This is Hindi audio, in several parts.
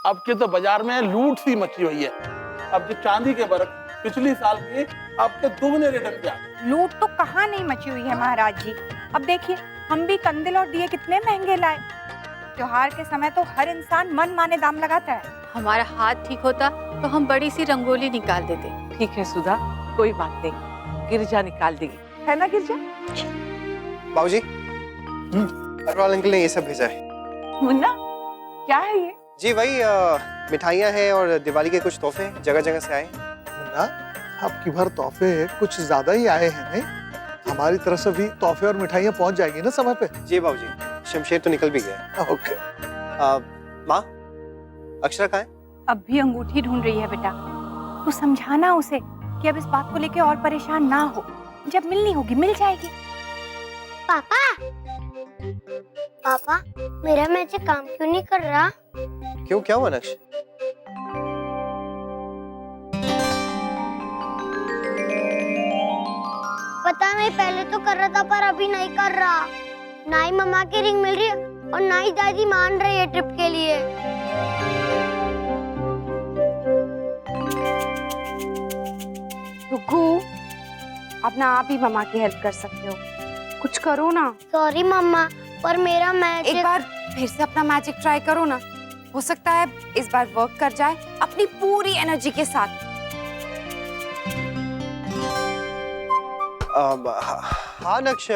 अब के तो बाजार में लूट सी मची हुई है। अब जो चांदी के बर्फ पिछली साल के अब के दुगने रेट में क्या? लूट तो कहाँ नहीं मची हुई है महाराज जी। अब देखिए हम भी कंदिल और दिए कितने महंगे लाए। त्योहार के समय तो हर इंसान मन माने दाम लगाता है। हमारा हाथ ठीक होता तो हम बड़ी सी रंगोली निकाल देते। ठीक है सुधा, कोई बात नहीं, गिरिजा निकाल देगी, है ना गिरिजा? बाबूजी, अग्रवाल अंकल ने ये सब भेजा है। मुन्ना, क्या है ये? जी वही मिठाइयाँ हैं और दिवाली के कुछ तोहफे जगह जगह से आए। मुन्ना, आपकी भर तोहफे कुछ ज्यादा ही आए हैं नहीं? हमारी तरफ से भी तोहफे और मिठाइयाँ पहुंच जाएगी ना समय पे? जी बाबूजी, शमशेर तो निकल भी गया। ओके। माँ, अक्षरा कहाँ है? अब भी अंगूठी ढूंढ रही है बेटा। तू समझाना उसे कि अब इस बात को लेके और परेशान ना हो। जब मिलनी होगी मिल जाएगी। पापा, पापा, मेरा मैजिक काम क्यों नहीं कर रहा? क्यों, क्या हुआ नक्श? पता नहीं, पहले तो कर रहा था पर अभी नहीं कर रहा। ना ही मम्मा की रिंग मिल रही है और ना ही दादी मान रही है ट्रिप के लिए। रुको, अब ना आप ही मम्मा की हेल्प कर सकते हो। कुछ करो ना। सॉरी मम्मा, पर मेरा मैजिक। एक बार फिर से अपना मैजिक ट्राई करो ना। हो सकता है इस बार वर्क कर जाए अपनी पूरी एनर्जी के साथ। हाँ नक्श,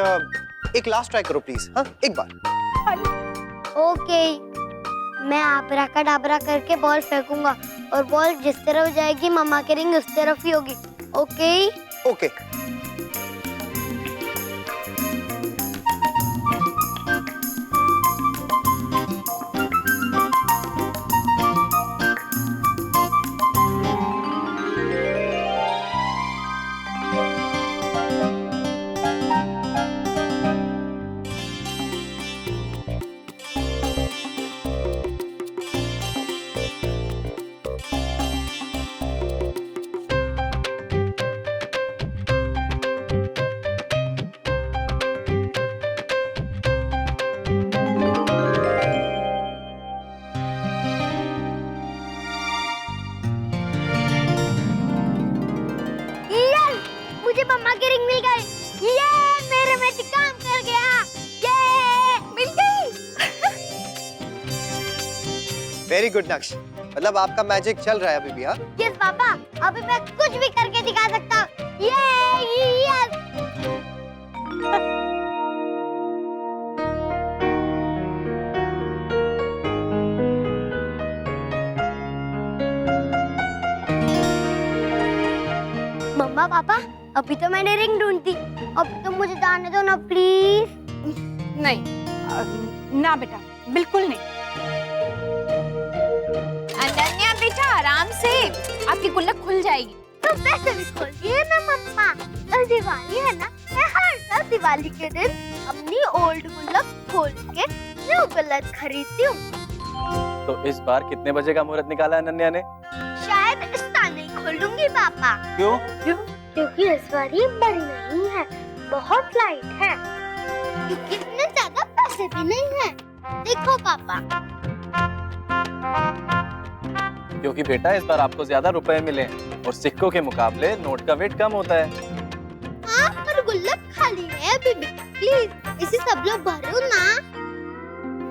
एक लास्ट ट्राई करो प्लीज। हाँ, एक बार। ओके, मैं आबरा का डाबरा करके बॉल फेंकूंगा और बॉल जिस तरफ जाएगी मम्मा की रिंग उस तरफ ही होगी। Okay okay. मुझे मम्मा की रिंग मिल गई। ये मेरे मैजिक काम कर गया। ये मिल गई। वेरी गुड नक्श, मतलब आपका मैजिक चल रहा है अभी भी? हाँ यस पापा, अभी मैं कुछ भी करके दिखा सकता हूँ। ये यस। मम्मा पापा, अभी तो मैंने रिंग ढूंढी, अब तो मुझे जाने दो ना प्लीज। नहीं ना बेटा, बिल्कुल नहीं। अनन्या बेटा आराम से, आपकी गुल्लक खुल जाएगी। तो वैसे भी खोल दिए ना मम्मा। कल दिवाली है ना, मैं हर साल दिवाली के दिन अपनी ओल्ड गुल्लक खोल के न्यू गुल्लक खरीदती हूँ। तो इस बार कितने बजे का मुहूर्त निकाला अनन्या ने? शायद इस साल नहीं खोलूंगी पापा। क्यों? क्योंकि इस बार ये बड़ी नहीं है, बहुत लाइट है। क्योंकि इतने ज्यादा पैसे भी नहीं है। देखो पापा। क्योंकि बेटा इस बार आपको ज्यादा रुपए मिले और सिक्कों के मुकाबले नोट का वेट कम होता है। हाँ, पर गुल्लक खाली है अभी भी। प्लीज इसे सब लोग भरो ना।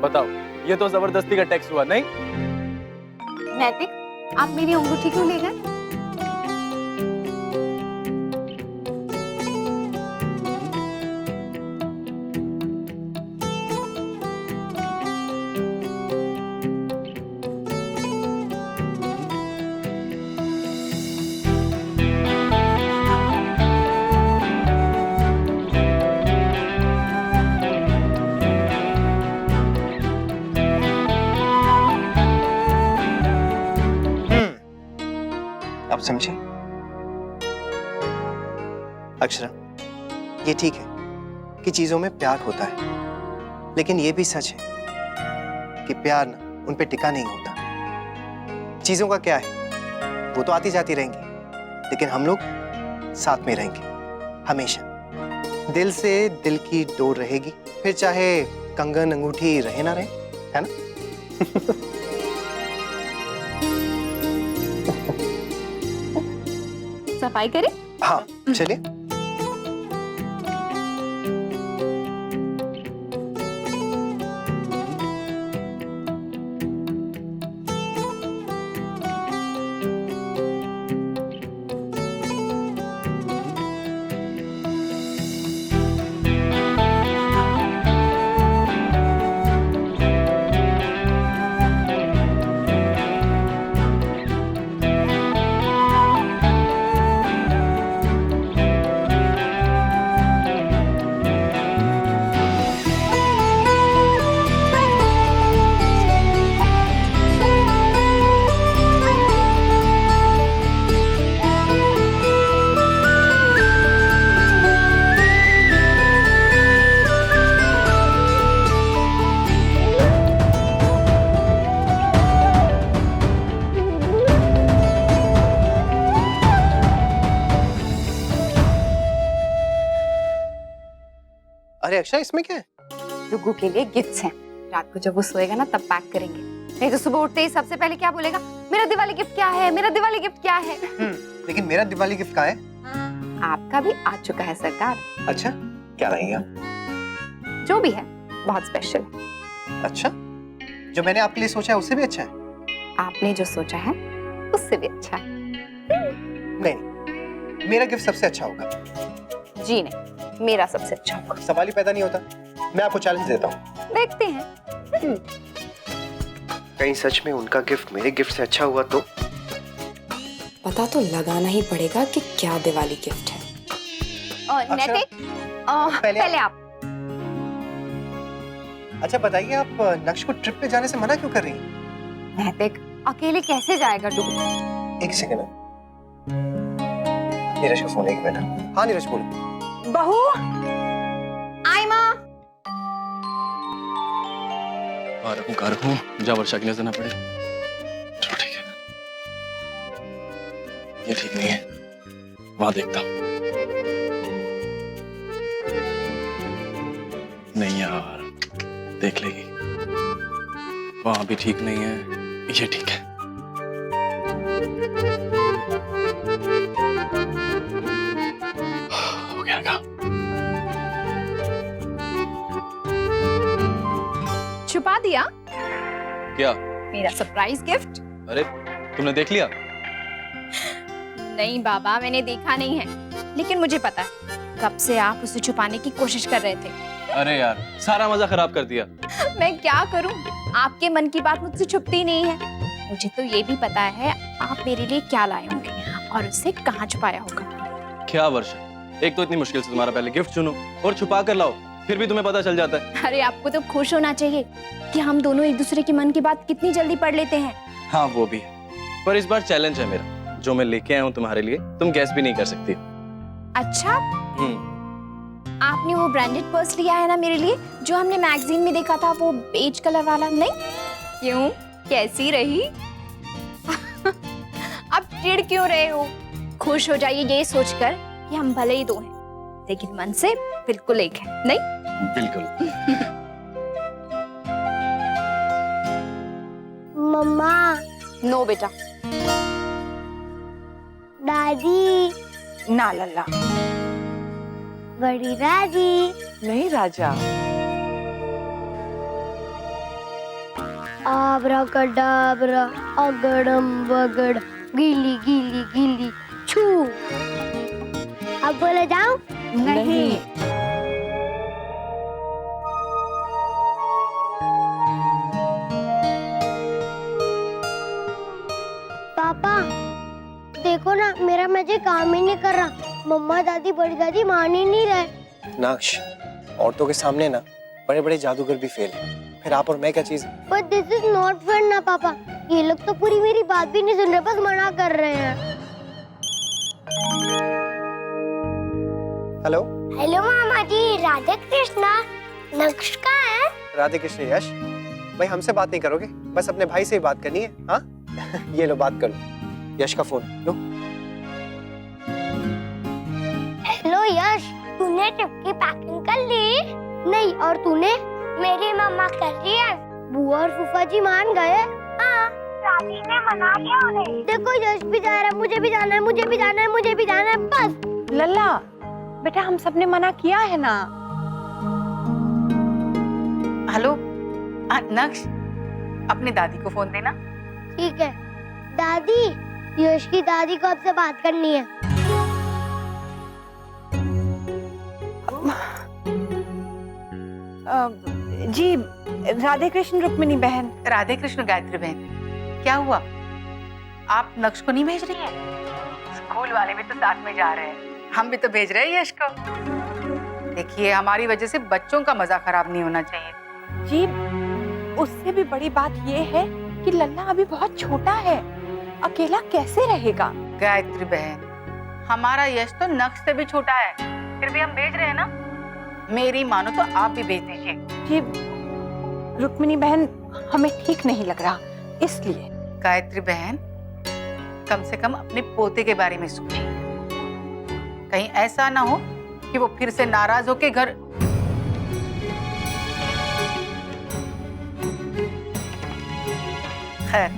बताओ, ये तो जबरदस्ती का टैक्स हुआ नहीं? नैतिक, आप मेरी अंगूठी क्यों ले गए? आप समझे? अक्षरा, ये ठीक है कि चीजों में प्यार होता है, लेकिन ये भी सच है कि प्यार ना उन पे टिका नहीं होता। चीजों का क्या है, वो तो आती जाती रहेंगी, लेकिन हम लोग साथ में रहेंगे हमेशा। दिल से दिल की डोर रहेगी, फिर चाहे कंगन अंगूठी रहे ना रहे, है ना? सफाई करें? हाँ चलिए। अरे अक्षय, इसमें क्या है? डुगू के लिए गिफ्ट्स हैं। रात को जब वो सोएगा ना तब पैक करेंगे, नहीं तो सुबह उठते ही सबसे पहले क्या बोलेगा, मेरा दिवाली गिफ्ट क्या है, मेरा दिवाली गिफ्ट क्या है। लेकिन मेरा दिवाली गिफ्ट कहाँ है? आपका भी आ चुका है सरकार। अच्छा, क्या रहेगा? जो भी है बहुत स्पेशल। अच्छा, जो मैंने आपके लिए सोचा है उससे भी अच्छा है? आपने जो सोचा है उससे भी अच्छा है। नहीं, मेरा गिफ्ट सबसे अच्छा होगा। जी नहीं, मेरा सबसे अच्छा होगा। सवाल ही पैदा नहीं होता। मैं आपको चैलेंज देता हूँ। देखते हैं। कहीं सच में उनका गिफ्ट मेरे गिफ्ट से अच्छा हुआ तो? पता तो लगाना ही पड़ेगा कि क्या दिवाली गिफ्ट है। नैतिक, पहले आप। अच्छा बताइए, आप नक्श को ट्रिप पे जाने से मना क्यों कर रही हैं? नैतिक अकेले कैसे जाएगा डुगू? एक सेकंड। नीरज का फोन, एक मिनट। हाँ नीरज, बोलो। बहू, आई माँ। कार हूँ, जा वर्षा की नजर ना पड़े। चलो ठीक है, ये ठीक नहीं है, वहां देखता हूँ। नहीं यार, देख लेगी। वहां भी ठीक नहीं है, ये ठीक है। हो गया काम। छुपा दिया क्या? मेरा सरप्राइज गिफ्ट। अरे तुमने देख लिया? नहीं बाबा, मैंने देखा नहीं है, लेकिन मुझे पता है कब से आप उसे छुपाने की कोशिश कर रहे थे। अरे यार, सारा मजा खराब कर दिया। मैं क्या करूं, आपके मन की बात मुझसे छुपती नहीं है। मुझे तो ये भी पता है आप मेरे लिए क्या लाए होंगे और उसे कहाँ छुपाया होगा। क्या वर्षा, एक तो इतनी मुश्किल से तुम्हारा पहले गिफ्ट चुनो और छुपा कर लाओ, फिर भी तुम्हें पता चल जाता है। अरे आपको तो खुश होना चाहिए कि हम दोनों एक दूसरे के मन की बात कितनी जल्दी पढ़ लेते हैं। हाँ वो भी है, पर इस बार चैलेंज है मेरा। जो मैं लेके आया हूँ तुम्हारे लिए, तुम गैस भी नहीं कर सकती। अच्छा, आपने वो ब्रांडेड पर्स लिया है ना मेरे लिए, जो हमने मैगजीन में देखा था, वो बेज कलर वाला? नहीं क्यों, कैसी रही? अब चिढ़ क्यों रहे हो? खुश हो जाइए ये सोचकर कि हम भले ही दो हैं, लेकिन मन से बिल्कुल एक है। नहीं बिल्कुल। मम्मा। नो बेटा। दादी। ना लल्ला, बड़ी दादी। नहीं राजा। आब्राकडाब्रा, अगड़म बगड़, गीली गीली गीली छू। अब बोले जाऊं? नहीं। पापा देखो ना, मेरा मैजिक काम ही नहीं कर रहा। मम्मा दादी बड़ी दादी मान ही नहीं रहे। नाक्ष, औरतों के सामने ना बड़े बड़े जादूगर भी फेल हैं। फिर आप और मैं क्या चीज? But this is not fair ना पापा। ये लोग तो पूरी मेरी बात भी नहीं सुन रहे, बस मना कर रहे हैं। हेलो। हेलो मामा जी, राधे कृष्णा। नक्श कहाँ है? राधे कृष्ण। यश भाई, हमसे बात नहीं करोगे, बस अपने भाई से ही बात करनी है। हाँ ये लो, बात कर लो। यश का फोन लो। हेलो यश, तूने ट्रिप की पैकिंग कर ली? नहीं। और तूने? मेरी मम्मा कर रही है। बुआ और फूफा जी मान गए। हाँ। दादी ने मना लिया उन्हें। देखो यश भी जा रहा है, मुझे भी जाना है, मुझे भी जाना है, मुझे भी जाना है, बस। लल्ला बेटा हम सबने मना किया है ना। हेलो नक्श, अपनी दादी को फोन देना। ठीक है दादी, यश की दादी को आपसे बात करनी है। जी राधे कृष्ण रुक्मिणी बहन। राधे कृष्ण गायत्री बहन, क्या हुआ? आप नक्श को नहीं भेज रही हैं? स्कूल वाले भी तो साथ में जा रहे हैं, हम भी तो भेज रहे हैं यश को। देखिए हमारी वजह से बच्चों का मजा खराब नहीं होना चाहिए। जी उससे भी बड़ी बात ये है कि लल्ला अभी बहुत छोटा है, अकेला कैसे रहेगा? गायत्री बहन, हमारा यश तो नक्श से भी छोटा है, फिर भी हम भेज रहे हैं ना। मेरी मानो तो आप भी भेज दीजिए। जी रुक्मिणी बहन हमें ठीक नहीं लग रहा, इसलिए। गायत्री बहन, कम से कम अपने पोते के बारे में सोचिए, कहीं ऐसा ना हो कि वो फिर से नाराज होके घर। खैर,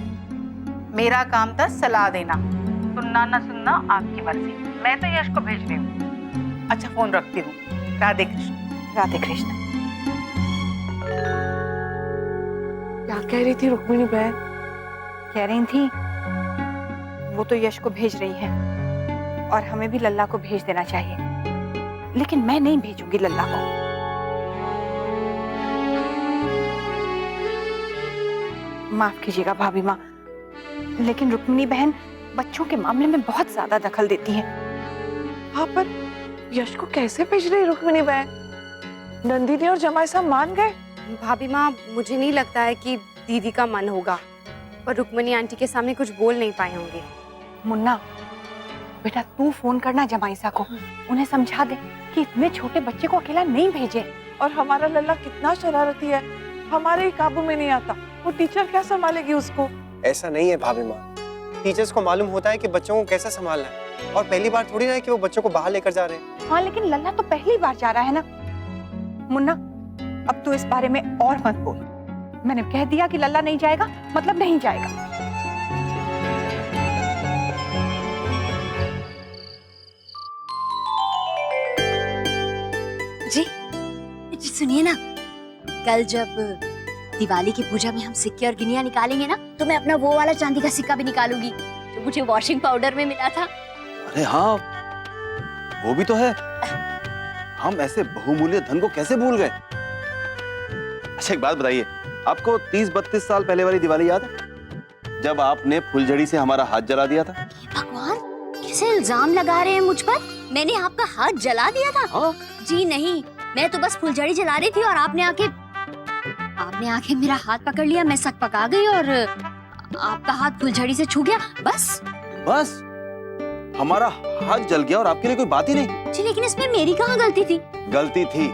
मेरा काम था सलाह देना, सुनना ना सुनना आपकी मर्जी। मैं तो यश को भेज रही हूँ। अच्छा फोन रखती हूँ। राधे कृष्ण। राधे कृष्ण। क्या कह रही थी रुक्मिणी बहन? कह रही थी वो तो यश को भेज रही है और हमें भी लल्ला को भेज देना चाहिए, लेकिन मैं नहीं भेजूंगी लल्ला को। माफ कीजिएगा भाभी माँ, लेकिन रुक्मिणी बहन बच्चों के मामले में बहुत ज्यादा दखल देती हैं। हाँ पर यश को कैसे भेज रही रुक्मिणी बहन? नंदिनी और जमाई साहब मान गए। भाभी माँ, मुझे नहीं लगता है कि दीदी का मन होगा, पर रुक्मिणी आंटी के सामने कुछ बोल नहीं पाए होंगे। मुन्ना बेटा तू फोन करना जमाईसा को, उन्हें समझा दे कि इतने छोटे बच्चे को अकेला नहीं भेजे। और हमारा लल्ला कितना शरारती है, हमारे ही काबू में नहीं आता। वो टीचर क्या संभालेगी उसको? ऐसा नहीं है भाभी माँ, टीचर्स को मालूम होता है कि बच्चों को कैसे संभालना है, और पहली बार थोड़ी ना है कि वो बच्चों को बाहर लेकर जा रहे हैं। हाँ लेकिन लल्ला तो पहली बार जा रहा है ना। मुन्ना अब तू इस बारे में और मत बोल, मैंने कह दिया कि लल्ला नहीं जाएगा मतलब नहीं जाएगा। जी सुनिए ना, कल जब दिवाली की पूजा में हम सिक्के और गिनिया निकालेंगे ना, तो मैं अपना वो वाला चांदी का सिक्का भी निकालूंगी जो मुझे वॉशिंग पाउडर में मिला था। अरे हाँ, वो भी तो है। हम ऐसे बहुमूल्य धन को कैसे भूल गए? अच्छा एक बात बताइए, आपको 30-32 साल पहले वाली दिवाली याद है, जब आपने फुलझड़ी से हमारा हाथ जला दिया था? भगवान, कैसे इल्जाम लगा रहे हैं मुझ पर? मैंने आपका हाथ जला दिया था? हाँ? जी नहीं, मैं तो बस फुलझड़ी जला रही थी और आपने आके मेरा हाथ पकड़ लिया। मैं सक पका गई और आपका हाथ फुलझड़ी से छू गया। बस हमारा हाथ जल गया और आपके लिए कोई बात ही नहीं। जी लेकिन इसमें मेरी कहाँ गलती थी? गलती थी,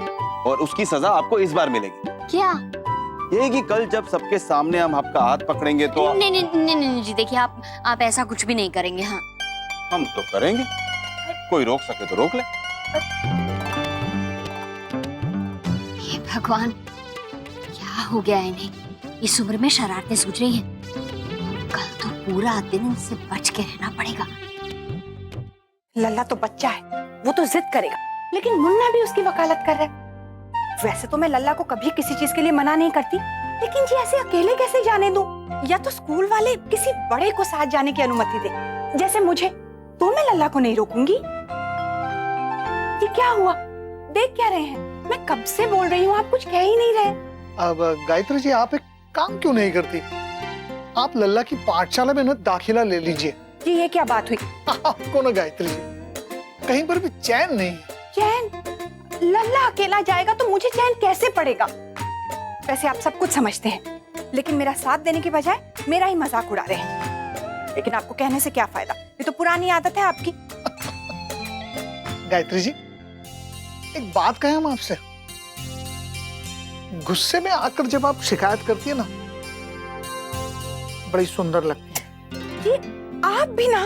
और उसकी सजा आपको इस बार मिलेगी। क्या? ये कि कल जब सबके सामने हम आपका हाथ पकड़ेंगे तो नहीं जी, देखिए आप ऐसा कुछ भी नहीं करेंगे। हाँ हम तो करेंगे, कोई रोक सके तो रोक ले। हे भगवान, क्या हो गया इन्हें? इस उम्र में शरारतें सूझ रही हैं। कल तो पूरा दिन इनसे बच के रहना पड़ेगा। लल्ला तो बच्चा है, वो तो जिद करेगा, लेकिन मुन्ना भी उसकी वकालत कर रहा है। वैसे तो मैं लल्ला को कभी किसी चीज के लिए मना नहीं करती, लेकिन जी ऐसे अकेले कैसे जाने दूं? या तो स्कूल वाले किसी बड़े को साथ जाने की अनुमति दे, जैसे मुझे, तो मैं लल्ला को नहीं रोकूंगी। ये क्या हुआ? देख क्या रहे हैं? मैं कब से बोल रही हूँ, आप कुछ कह ही नहीं रहे। अब गायत्री जी आप एक काम क्यों नहीं करती? आप लल्ला की पाठशाला में ना दाखिला ले लीजिए। जी ये क्या बात हुई? आपको ना गायत्री जी कहीं पर भी चैन नहीं है। चैन? लल्ला अकेला जाएगा तो मुझे चैन कैसे पड़ेगा? वैसे आप सब कुछ समझते हैं, लेकिन मेरा साथ देने के बजाय मेरा ही मजाक उड़ा रहे हैं। लेकिन आपको कहने से क्या फायदा, ये तो पुरानी आदत है आपकी। गायत्री जी एक बात कहें हम आपसे, गुस्से में आकर जब आप शिकायत करती है ना, बड़ी सुंदर लगती है। ये आप भी ना।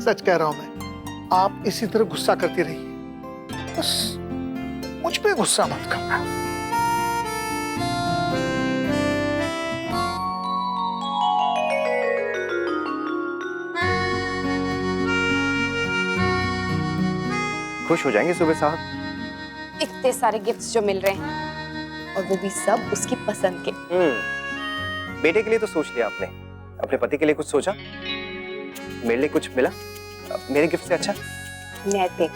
सच कह रहा हूं मैं, आप इसी तरह गुस्सा करती रहिए, बस मुझ पे गुस्सा मत करना। खुश हो जाएंगे सुबह साहब। इतने सारे गिफ्ट्स जो मिल रहे हैं और वो भी सब उसकी पसंद के। बेटे के लिए तो सोच लिया आपने, अपने पति के लिए कुछ सोचा? मेरे लिए कुछ मिला मेरे गिफ्ट से अच्छा? नैतिक,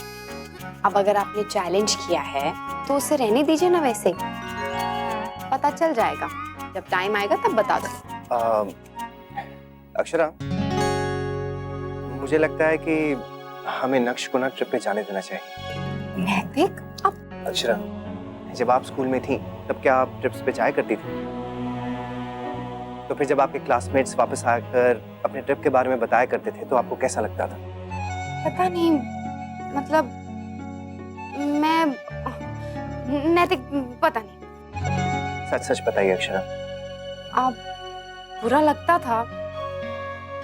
अब अगर आपने चैलेंज किया है तो उसे रहने दीजिए ना, वैसे पता चल जाएगा, जब टाइम आएगा तब बता दो। अक्षरा, मुझे लगता है कि हमें नक्श को ना ट्रिप पे जाने देना चाहिए। नैतिक, अब अक्षरा, जब आप स्कूल में थी तब क्या आप ट्रिप्स पे जाया करती थी? तो फिर जब आपके क्लासमेट्स वापस आकर अपने ट्रिप के बारे में बताया करते थे तो आपको कैसा लगता था? पता नहीं, मतलब मैं नैतिक, पता नहीं। सच सच बताइए अक्षरा। आप बुरा लगता था,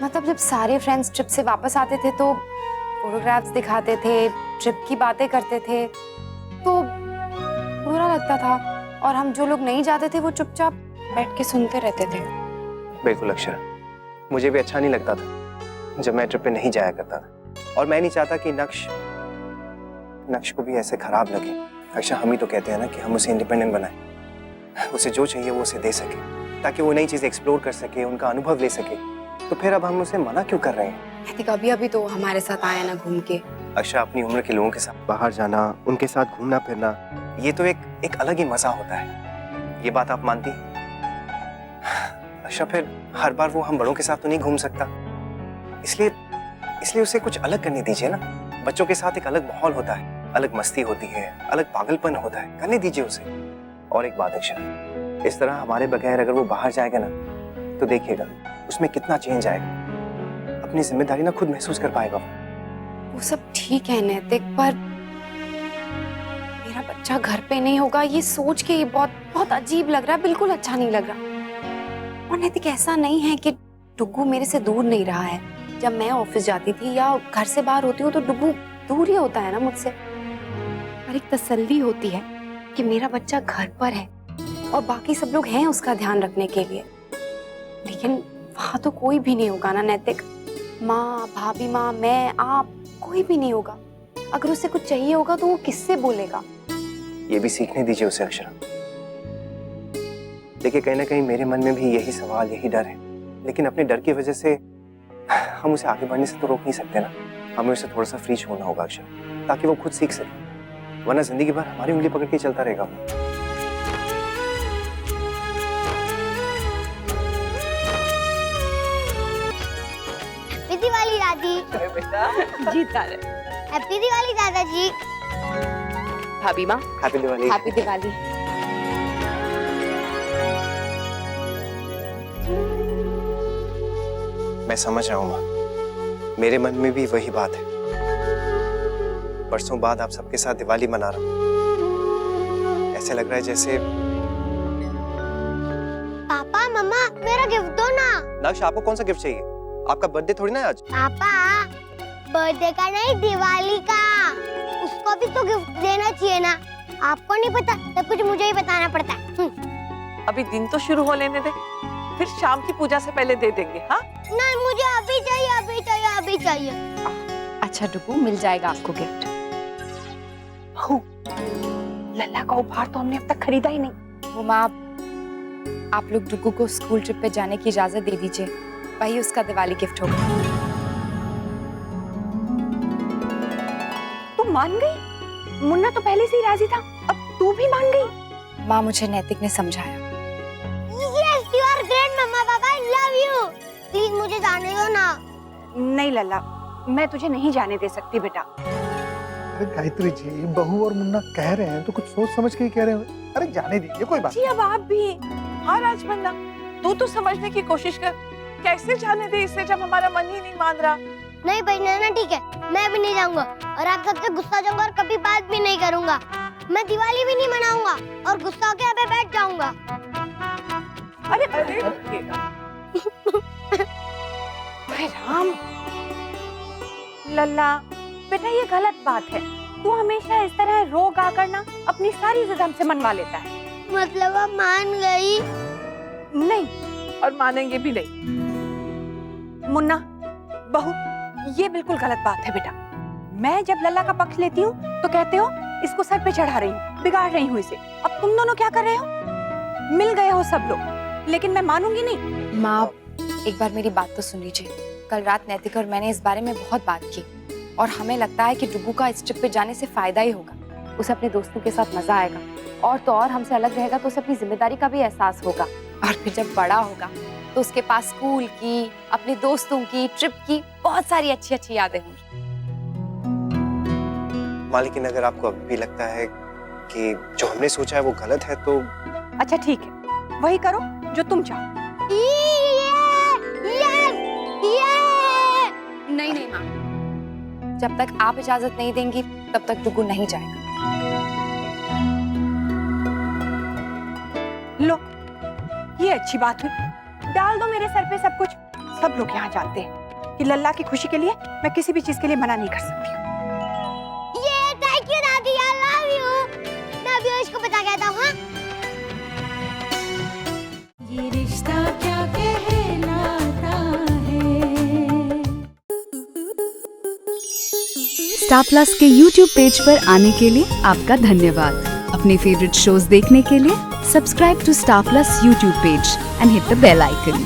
मतलब जब सारे फ्रेंड्स ट्रिप से वापस आते थे तो फोटोग्राफ्स दिखाते थे, ट्रिप की बातें करते थे, तो बुरा लगता था, और हम जो लोग नहीं जाते थे वो चुपचाप बैठ के सुनते रहते थे। बिल्कुल अक्षरा, मुझे भी अच्छा नहीं लगता था जब मैं ट्रिप पे नहीं जाया करता था, और मैं नहीं चाहता कि नक्श को भी ऐसे खराब लगे। अक्षरा, हम ही तो कहते हैं ना कि हम उसे इंडिपेंडेंट बनाएं, उसे जो चाहिए वो उसे दे सके, ताकि वो नई चीजें एक्सप्लोर कर सके, उनका अनुभव ले सके। तो फिर अब हम उसे मना क्यों कर रहे हैं? अभी अभी तो हमारे साथ आया ना घूम के। अक्षरा, अपनी उम्र के लोगों के साथ बाहर जाना, उनके साथ घूमना फिरना, ये तो एक अलग ही मजा होता है। ये बात आप मानती हैं? अक्षरा, फिर हर बार वो हम बड़ों के साथ तो नहीं घूम सकता, इसलिए उसे कुछ अलग करने दीजिए ना। बच्चों के साथ एक अलग माहौल होता है, अलग मस्ती होती है, अलग पागलपन होता है, करने दीजिए उसे। और एक बात अक्षरा, इस तरह हमारे बगैर अगर वो बाहर जाएगा ना तो देखिएगा उसमें कितना चेंज आएगा, अपनी जिम्मेदारी ना खुद महसूस कर पाएगा। वो सब ठीक है नैतिक, पर मेरा बच्चा घर पे नहीं होगा, ये सोच के ही बहुत बहुत अजीब लग रहा है, बिल्कुल अच्छा नहीं लग रहा। और नैतिक, ऐसा नहीं है कि डुग्गू मेरे से दूर नहीं रहा है। जब मैं ऑफिस जाती थी या घर से बाहर होती हूँ तो डुग्गू दूर ही होता है ना मुझसे, पर एक तसल्ली होती है कि मेरा बच्चा घर पर है और बाकी सब लोग हैं उसका ध्यान रखने के लिए। लेकिन वहां तो कोई भी नहीं होगा ना नैतिक, माँ, भाभी माँ, मैं, आप, कोई भी नहीं होगा। अगर उसे कुछ चाहिए होगा तो वो किससे बोलेगा? ये भी सीखने दीजिए उसे अक्षरा। देखिए, कहीं ना कहीं मेरे मन में भी यही सवाल, यही डर है, लेकिन अपने डर की वजह से हम उसे आगे बढ़ने से तो रोक नहीं सकते ना। हमें उसे थोड़ा सा फ्री छोड़ना होगा अक्षर, ताकि वो खुद सीख सके, वरना जिंदगी भर हमारी उंगली पकड़ के चलता रहेगा। हैप्पी दिवाली दादी। जीता रे। हैप्पी दिवाली दादाजी। भाभी माँ, हैप्पी दिवाली। हैप्पी दिवाली। मैं समझ रहा हूँ माँ, मेरे मन में भी वही बात है। बरसों बाद आप सबके साथ दिवाली मना रहा हूँ, ऐसे लग रहा है जैसे। पापा, मम्मा, मेरा गिफ्ट दो ना। नक्श, आपको कौन सा गिफ्ट चाहिए? आपका बर्थडे थोड़ी ना है आज। पापा, बर्थडे का नहीं, दिवाली का। उसको भी तो गिफ्ट देना चाहिए ना। आपको नहीं पता, सब कुछ मुझे ही बताना पड़ता है। अभी दिन तो शुरू हो लेने दे, फिर शाम की पूजा से पहले दे देंगे। हाँ, नहीं, मुझे अभी चाहिए, अभी चाहिए, अभी चाहिए। अच्छा डुगू, मिल जाएगा आपको गिफ्ट। बहू, लल्ला का उपहार तो हमने अब तक खरीदा ही नहीं। वो माँ, आप लोग डुगू को स्कूल ट्रिप पे जाने की इजाजत दे दीजिए, वही उसका दिवाली गिफ्ट होगा। तू मान गई? मुन्ना तो पहले से ही राजी था, अब तू भी मान गई? माँ, मुझे नैतिक ने समझाया। Yes, you are great, मम्मा पापा, I love you. प्लीज मुझे जाने दो ना। नहीं लल्ला, मैं तुझे नहीं जाने दे सकती बेटा। अरे गायत्री जी, बहू और मुन्ना कह रहे हैं तो कुछ सोच समझ के ही कह रहे हैं। अरे जाने दीजिए, कोई बात जी अब आप भी। हाँ राजबन्ना, तू तो समझने की कोशिश कर, कैसे जाने दे इसे जब हमारा मन ही नहीं मान रहा। नहीं भाई नाना, ठीक है, मैं भी नहीं जाऊंगा और आप सबसे गुस्सा जाऊंगा और कभी बात भी नहीं करूंगा। मैं दिवाली भी नहीं मनाऊंगा और गुस्सा होकर यहाँ पे बैठ जाऊंगा। अरे अरे अरे राम, लल्ला बेटा, ये गलत बात है। तू हमेशा इस तरह रोग आकर ना अपनी सारी जिद हमसे मनवा लेता है। मतलब आप मान गई? नहीं, और मानेंगे भी नहीं। मुन्ना, बहू, ये बिल्कुल गलत बात है बेटा। मैं जब लल्ला का पक्ष लेती हूँ तो कहते हो इसको सर पे चढ़ा रही हूँ, बिगाड़ रही हूँ इसे। अब तुम दोनों क्या कर रहे हो? मिल गए हो सब लोग, लेकिन मैं मानूंगी नहीं। माँ, एक बार मेरी बात तो सुन लीजिए। कल रात नैतिक और मैंने इस बारे में बहुत बात की और हमें लगता है कि डुगू का इस ट्रिप पे जाने से फायदा ही होगा। उसे अपने दोस्तों के साथ मजा आएगा और तो और हमसे अलग रहेगा तो उसे अपनी जिम्मेदारी का भी एहसास होगा। और फिर जब बड़ा होगा तो उसके पास स्कूल की, अपने दोस्तों की, ट्रिप की बहुत सारी अच्छी अच्छी यादें होंगी। लेकिन अगर आपको अभी भी लगता है कि जो हमने सोचा है वो गलत है तो अच्छा ठीक है, वही करो जो तुम चाहो। नहीं नहीं माँ, जब तक आप इजाजत नहीं देंगी तब तक डुगू नहीं जाएगा। लो, ये अच्छी बात हुई। डाल दो मेरे सर पे सब कुछ। सब लोग यहाँ जानते हैं कि लल्ला की खुशी के लिए मैं किसी भी चीज के लिए मना नहीं कर सकती। थैंक यू दादी, आई लव यू। मैं अभी उसको बता के आता हूँ। हाँ? ये रिश्ता क्या कहलाता है। स्टार प्लस के YouTube पेज पर आने के लिए आपका धन्यवाद। अपने फेवरेट शोज देखने के लिए subscribe to Star Plus YouTube page and hit the bell icon.